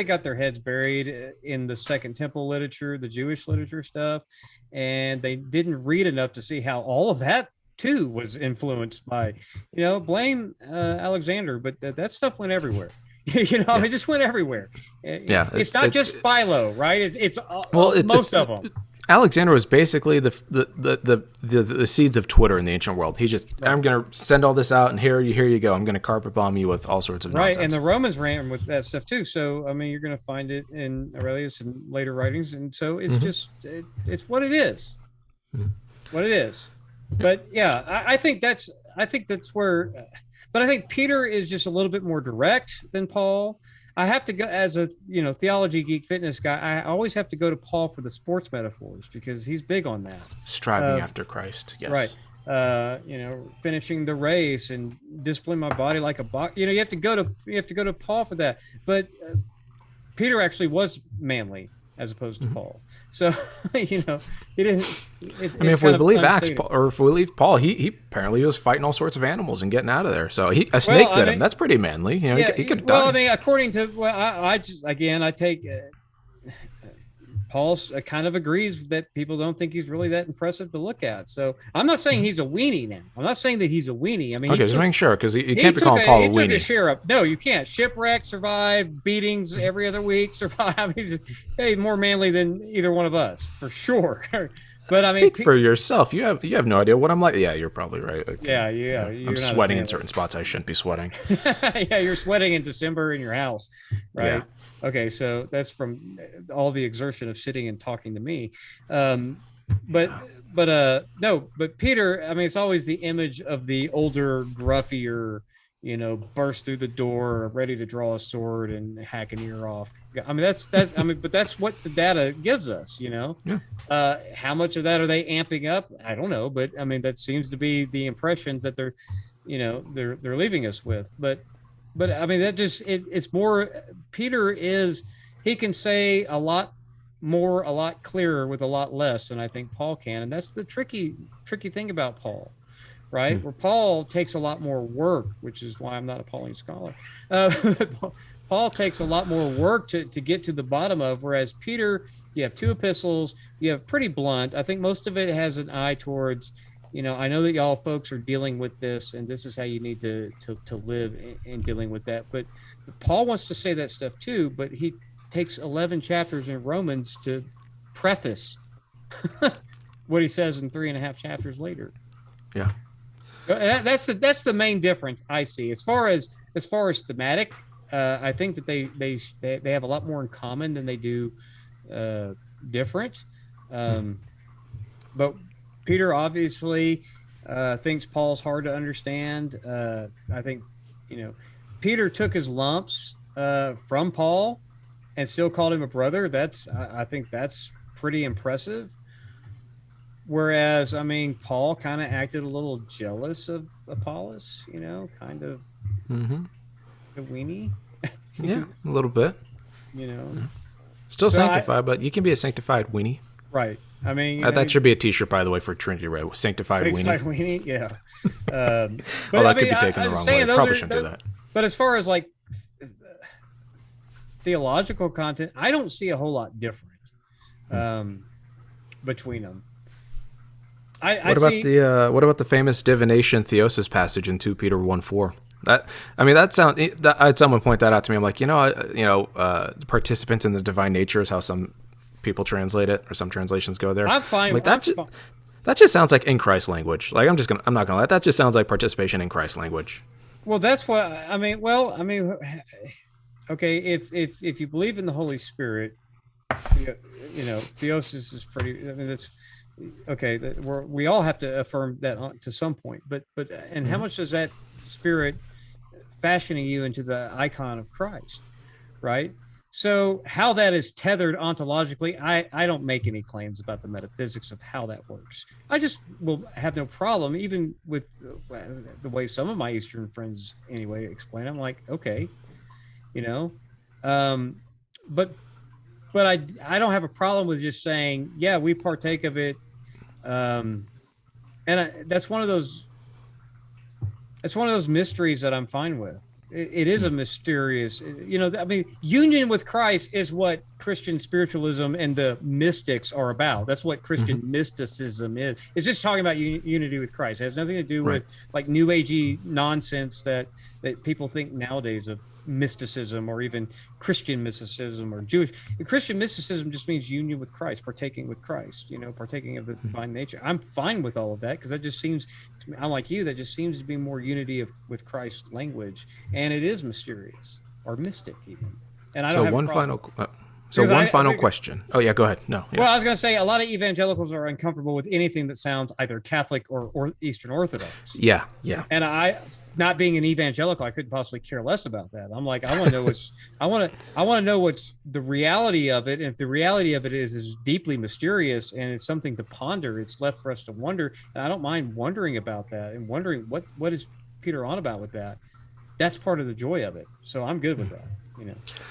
got their heads buried in the Second Temple literature, the Jewish literature stuff, and they didn't read enough to see how all of that too was influenced by, blame Alexander, but that stuff went everywhere. It just went everywhere. It's not just Philo, right? It's most of them. Alexander was basically the seeds of Twitter in the ancient world. He just, I'm going to send all this out, and here you go. I'm going to carpet bomb you with all sorts of nonsense. Right, and the Romans ran with that stuff too. So, I mean, you're going to find it in Aurelius and later writings. And so it's just, it's what it is. What it is. But yeah, I think that's where, but I think Peter is just a little bit more direct than Paul. I have to go as a theology geek fitness guy. I always have to go to Paul for the sports metaphors because he's big on that. Striving after Christ, yes. Right. Finishing the race and disciplining my body like a box. You have to go to Paul for that. But Peter actually was manly as opposed to Paul. So he didn't. If we believe Acts, or if we believe Paul, he apparently was fighting all sorts of animals and getting out of there. So a snake bit him. That's pretty manly. He could. Well, I mean, according to I take. Paul kind of agrees that people don't think he's really that impressive to look at. So I'm not saying he's a weenie now. I'm not saying that he's a weenie. I mean, just making sure because he can't be calling Paul a weenie. He took a share up. No, you can't. Shipwreck, survive, beatings every other week, survive. He's more manly than either one of us for sure. But speak for yourself. You have no idea what I'm like. Yeah, you're probably right. Yeah. I'm sweating in certain spots I shouldn't be sweating. Yeah, you're sweating in December in your house, right? Yeah. Okay, so that's from all the exertion of sitting and talking to me. But Peter, I mean, it's always the image of the older, gruffier, burst through the door, ready to draw a sword and hack an ear off. I mean, but that's what the data gives us, Yeah. How much of that are they amping up? I don't know, but I mean, that seems to be the impressions that they're leaving us with. But I mean, that just it's more. Peter he can say a lot more, a lot clearer with a lot less than I think Paul can, and that's the tricky thing about Paul, right? Where Paul takes a lot more work, which is why I'm not a Pauline scholar. Paul takes a lot more work to get to the bottom of, whereas Peter, you have 2 epistles, you have pretty blunt. I think most of it has an eye towards. I know that y'all folks are dealing with this, and this is how you need to live in dealing with that. But Paul wants to say that stuff too, but he takes 11 chapters in Romans to preface what he says in 3.5 chapters later. Yeah, that's the main difference I see. As far as thematic, I think that they have a lot more in common than they do different. But Peter obviously thinks Paul's hard to understand. I think, Peter took his lumps from Paul and still called him a brother, I think that's pretty impressive. Whereas, I mean, Paul kind of acted a little jealous of Apollos, kind of a weenie. Yeah, a little bit. Still So sanctified, but you can be a sanctified weenie. Right. I mean, that should be a T-shirt, by the way, for Trinity, right? Sanctified weenie. Yeah. Well, that could be taken the wrong way. Probably shouldn't do that. But as far as like theological content, I don't see a whole lot different between them. What about the famous divination theosis passage in 2 Peter 1:4? I had someone point that out to me. I'm like, participants in the divine nature is how some people translate it, or some translations go there. I'm fine. Like that just sounds like in Christ language. Like I'm not gonna lie, that just sounds like participation in Christ language. Well, that's what I mean. Well, I mean, okay, if you believe in the Holy Spirit, theosis is pretty. I mean, that's okay. We all have to affirm that to some point. But how much does that Spirit fashioning you into the icon of Christ, right? So how that is tethered ontologically, I don't make any claims about the metaphysics of how that works. I just will have no problem, even with the way some of my Eastern friends anyway explain it. I'm like, okay, but I don't have a problem with just saying, yeah, we partake of it, and that's one of those. It's one of those mysteries that I'm fine with. It is a mysterious, union with Christ is what Christian spiritualism and the mystics are about. That's what Christian mysticism is. It's just talking about unity with Christ. It has nothing to do with like New Agey nonsense that people think nowadays of mysticism, or even Christian mysticism or Jewish. Christian mysticism just means union with Christ, partaking with Christ, partaking of the divine nature. I'm fine with all of that, because that just seems, I'm like you, that just seems to be more unity with Christ language, and it is mysterious or mystic even. And I don't have one final question. Oh yeah, go ahead. No. Yeah. Well, I was going to say a lot of evangelicals are uncomfortable with anything that sounds either Catholic or Eastern Orthodox. Yeah. And I, not being an evangelical, I couldn't possibly care less about that. I'm like, I want to know I want to know what's the reality of it. And if the reality of it is deeply mysterious and it's something to ponder, it's left for us to wonder. And I don't mind wondering about that and wondering what is Peter on about with that. That's part of the joy of it. So I'm good with that.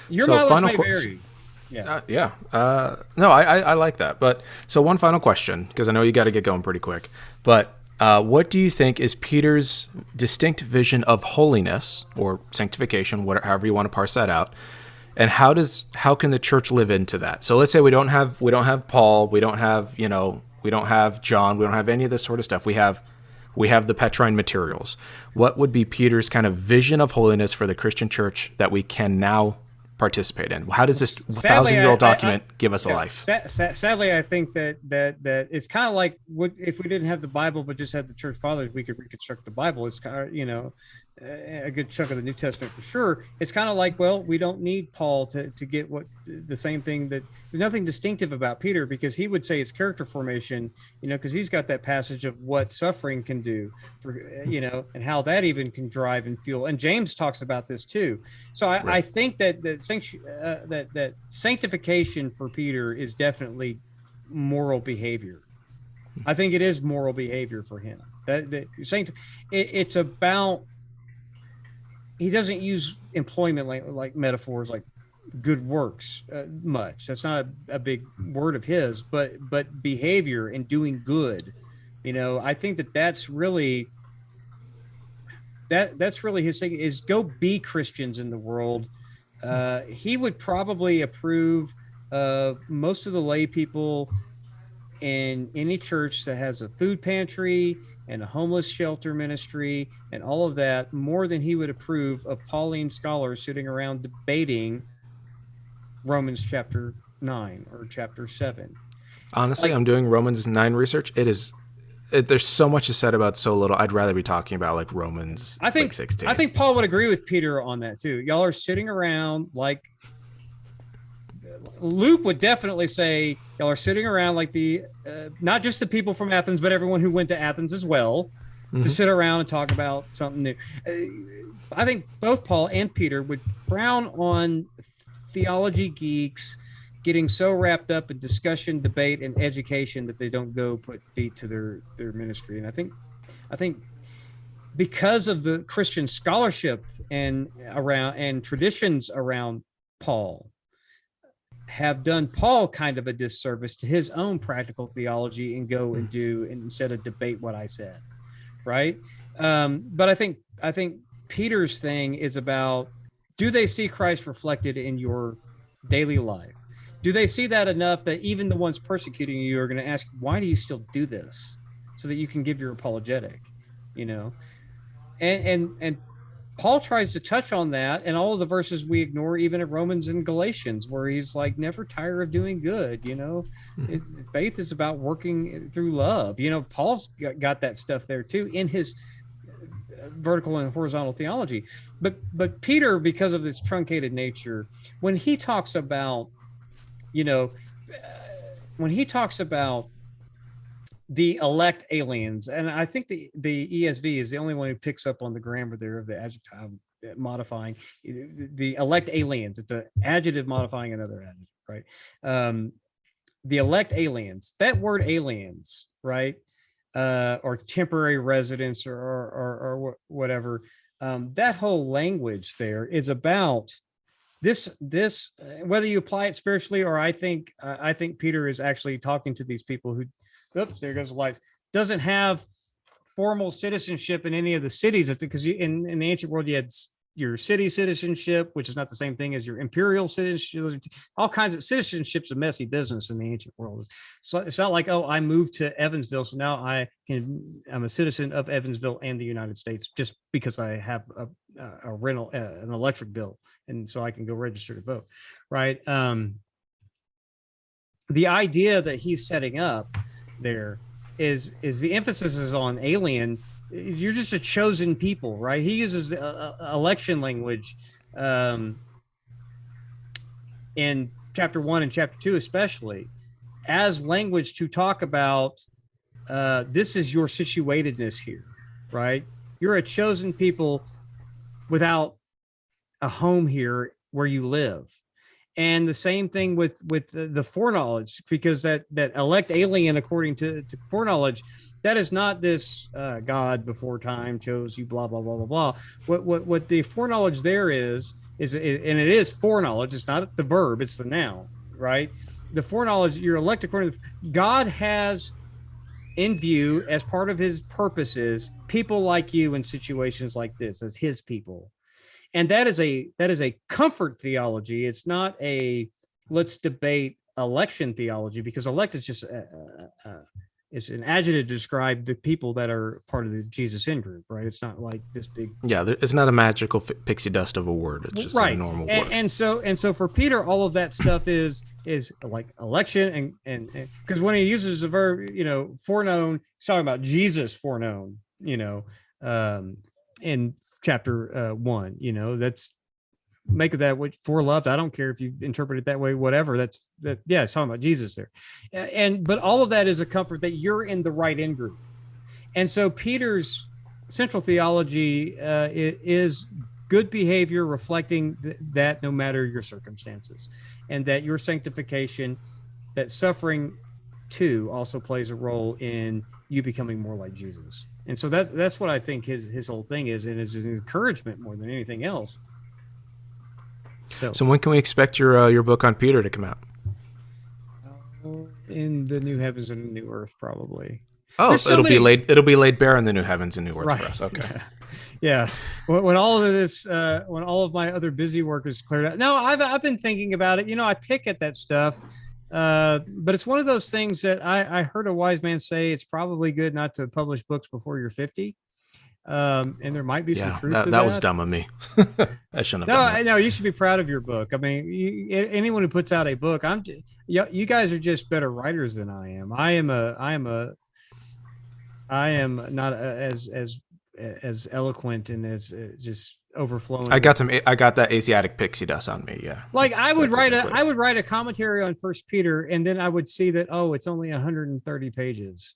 Your mileage may vary. Yeah. No, I like that. But so one final question, because I know you got to get going pretty quick. But what do you think is Peter's distinct vision of holiness or sanctification, however you want to parse that out, and how can the church live into that? So let's say we don't have Paul, we don't have John, we don't have any of this sort of stuff. We have the Petrine materials. What would be Peter's kind of vision of holiness for the Christian church that we can now participate in? How does this 1,000-year-old document give us a life? Sadly, I think that it's kind of like if we didn't have the Bible but just had the church fathers, we could reconstruct the Bible. It's kind of a good chunk of the New Testament for sure. It's kind of like, well, we don't need Paul to get the same thing. That there's nothing distinctive about Peter, because he would say it's character formation, because he's got that passage of what suffering can do for, and how that even can drive and fuel. And James talks about this too. So I think that sanctification for Peter is definitely moral behavior. I think it is moral behavior for him. It's about, he doesn't use employment like metaphors like good works much. That's not a big word of his, but behavior and doing good. I think that's really his thing, is go be Christians in the world. He would probably approve of most of the lay people in any church that has a food pantry and a homeless shelter ministry and all of that more than he would approve of Pauline scholars sitting around debating Romans chapter 9 or chapter 7. Honestly, I'm doing Romans 9 research. There's so much is said about so little. I'd rather be talking about like Romans 16. I think Paul would agree with Peter on that too. Y'all are sitting around like, Luke would definitely say y'all are sitting around like the not just the people from Athens, but everyone who went to Athens as well. to sit around and talk about something new. I think both Paul and Peter would frown on theology geeks getting so wrapped up in discussion, debate, and education that they don't go put feet to their ministry. And I think because of the Christian scholarship and traditions around Paul have done Paul kind of a disservice to his own practical theology and go and do instead of debate what I said, right? But I think Peter's thing is about, do they see Christ reflected in your daily life? Do they see that enough that even the ones persecuting you are going to ask, why do you still do this? So that you can give your apologetic, you know? And Paul tries to touch on that, and all of the verses we ignore, even at Romans and Galatians, where he's like, never tire of doing good. You know, faith is about working through love. You know, Paul's got that stuff there too in his vertical and horizontal theology. But Peter, because of this truncated nature, when he talks about, the elect aliens, and I think the ESV is the only one who picks up on the grammar there of the adjective modifying the elect aliens. It's an adjective modifying another adjective, right? The elect aliens, that word aliens, right? Or temporary residents or whatever. That whole language there is about this, whether you apply it spiritually, or I think Peter is actually talking to these people who, oops, there goes the lights, doesn't have formal citizenship in any of the cities, because in the ancient world you had your city citizenship, which is not the same thing as your imperial citizenship. All kinds of citizenship's a messy business in the ancient world. So it's not like, oh, I moved to Evansville, so now I'm a citizen of Evansville and the United States just because I have a rental, an electric bill, and so I can go register to vote, right? The idea that he's setting up there is the emphasis is on alien. You're just a chosen people, right? He uses election language in chapter 1 and chapter 2 especially as language to talk about this is your situatedness here, right? You're a chosen people without a home here where you live. And the same thing with the foreknowledge, because that elect alien, according to foreknowledge, that is not this God before time chose you, blah blah blah blah blah. What the foreknowledge there is, and it is foreknowledge. It's not the verb; it's the noun, right? The foreknowledge, you're elect according to God has in view as part of His purposes people like you in situations like this as His people. And that is a comfort theology. It's not a let's debate election theology, because elect is just it's an adjective to describe the people that are part of the Jesus in group, right? It's not like this big. Yeah, it's not a magical pixie dust of a word. It's just a normal word. And so for Peter, all of that stuff is like election, and because when he uses the verb, foreknown, he's talking about Jesus foreknown, in chapter 1, that's make of that what foreloved. I don't care if you interpret it that way, whatever. It's talking about Jesus there. But all of that is a comfort that you're in the right in group. And so Peter's central theology is good behavior, reflecting that no matter your circumstances, and that your sanctification, that suffering too also plays a role in you becoming more like Jesus. And so that's what I think his whole thing is, and it's an encouragement more than anything else. So when can we expect your book on Peter to come out? In the new heavens and the new earth, probably. Oh, it'll be laid bare in the new heavens and new earth for us. Okay. Yeah. When all of this, when all of my other busy work is cleared out. No, I've been thinking about it. I pick at that stuff. But it's one of those things that I heard a wise man say, it's probably good not to publish books before you're 50. And there might be some truth to that. That was dumb of me. I shouldn't have done that. No, you should be proud of your book. I mean, anyone who puts out a book, you guys are just better writers than I am. I am not as eloquent and as just overflowing. I got that Asiatic pixie dust on me. Yeah. Like I would write a commentary on First Peter, and then I would see that, it's only 130 pages.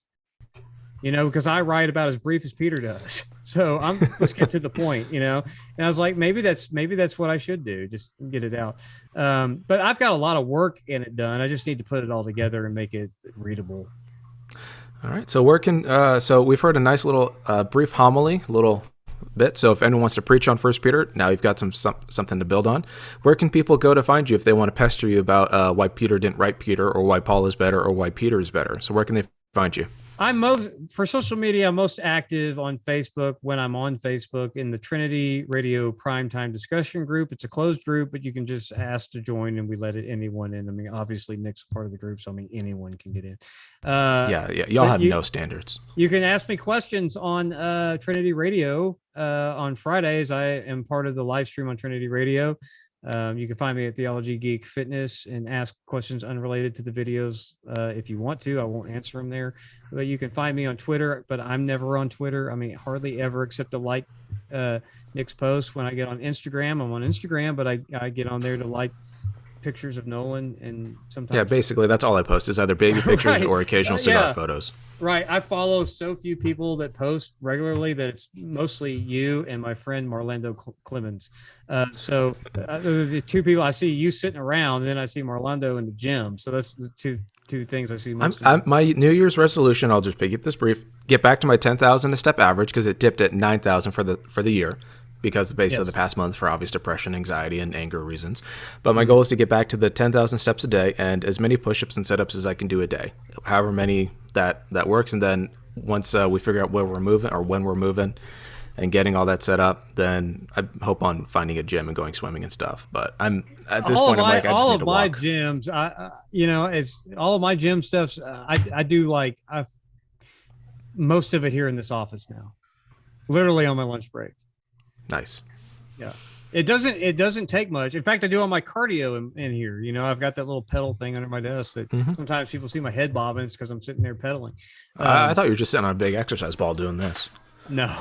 because I write about as brief as Peter does. So let's get to the point, And I was like, maybe that's what I should do. Just get it out. But I've got a lot of work in it done. I just need to put it all together and make it readable. All right. So so we've heard a nice little brief homily, little bit. So if anyone wants to preach on First Peter, now you've got something to build on. Where can people go to find you if they want to pester you about why Peter didn't write Peter, or why Paul is better, or why Peter is better? So where can they find you? For social media, I'm most active on Facebook when I'm on Facebook in the Trinity Radio Primetime Discussion Group. It's a closed group, but you can just ask to join and we let anyone in. I mean, obviously Nick's part of the group, so anyone can get in. Yeah. Y'all have no standards. You can ask me questions on Trinity Radio on Fridays. I am part of the live stream on Trinity Radio. You can find me at Theology Geek Fitness and ask questions unrelated to the videos if you want to. I won't answer them there. But you can find me on Twitter, but I'm never on Twitter. I mean, hardly ever, except to like Nick's post. When I get on Instagram, I'm on Instagram, but I get on there to like pictures of Nolan and sometimes. Yeah, basically that's all I post is either baby pictures right. or occasional cigar photos. Right. I follow so few people that post regularly that it's mostly you and my friend Marlando Clemens. So the two people I see, you sitting around, and then I see Marlando in the gym. So that's the two things I see most. My New Year's resolution, I'll just keep this brief, get back to my 10,000 a step average, because it dipped at 9,000 for the year, because based on the past month for obvious depression, anxiety, and anger reasons. But my goal is to get back to the 10,000 steps a day and as many push-ups and sit-ups as I can do a day, however many that works. And then once we figure out where we're moving or when we're moving and getting all that set up, then I hope on finding a gym and going swimming and stuff. But I'm at this point, I'm like, I just need to walk. All of my gyms, it's all of my gym stuff. I do most of it here in this office now, literally on my lunch break. Nice. Yeah. It doesn't take much. In fact, I do all my cardio in here. I've got that little pedal thing under my desk that sometimes people see my head bobbing. It's because I'm sitting there pedaling. I thought you were just sitting on a big exercise ball doing this. No,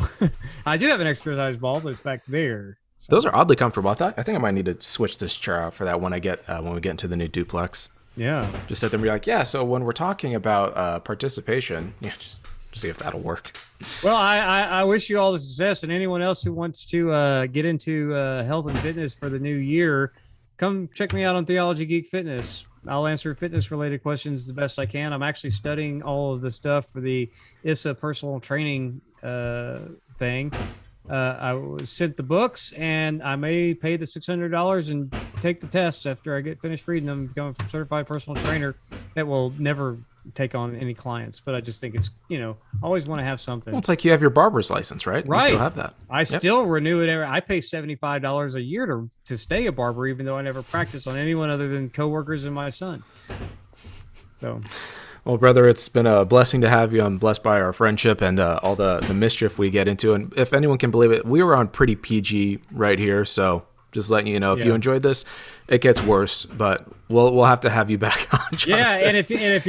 I do have an exercise ball, but it's back there. So. Those are oddly comfortable. I think I might need to switch this chair out for that when we get into the new duplex. Yeah. Just sit there and be like, yeah. So when we're talking about participation, just see if that'll work. Well, I wish you all the success, and anyone else who wants to get into health and fitness for the new year, come check me out on Theology Geek Fitness. I'll answer fitness-related questions the best I can. I'm actually studying all of the stuff for the ISA personal training thing. I was sent the books, and I may pay the $600 and take the tests after I get finished reading them, become a certified personal trainer. That will never take on any clients, but I just think it's, always want to have something. Well, it's like you have your barber's license, right? Right. You still have that. I still renew it. I pay $75 a year to stay a barber, even though I never practice on anyone other than coworkers and my son. So. Well, brother, it's been a blessing to have you. I'm blessed by our friendship and all the mischief we get into. And if anyone can believe it, we were on pretty PG right here. So just letting you know, if you enjoyed this, it gets worse, but we'll have to have you back on, Johnathan. Yeah, and if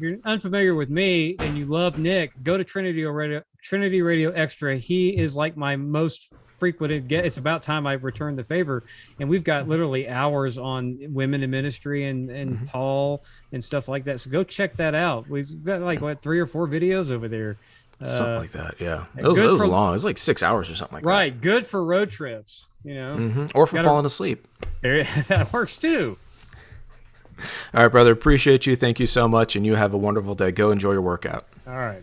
you're unfamiliar with me and you love Nick, go to Trinity Radio Extra. He is like my most frequented guest. It's about time I returned the favor, and we've got literally hours on women in ministry and Paul and stuff like that. So go check that out. We've got 3 or 4 videos over there. Something like that, yeah. It was long. It was like 6 hours or something like that. Right, good for road trips, or for falling asleep. That works too. All right, brother. Appreciate you. Thank you so much, and you have a wonderful day. Go enjoy your workout. All right.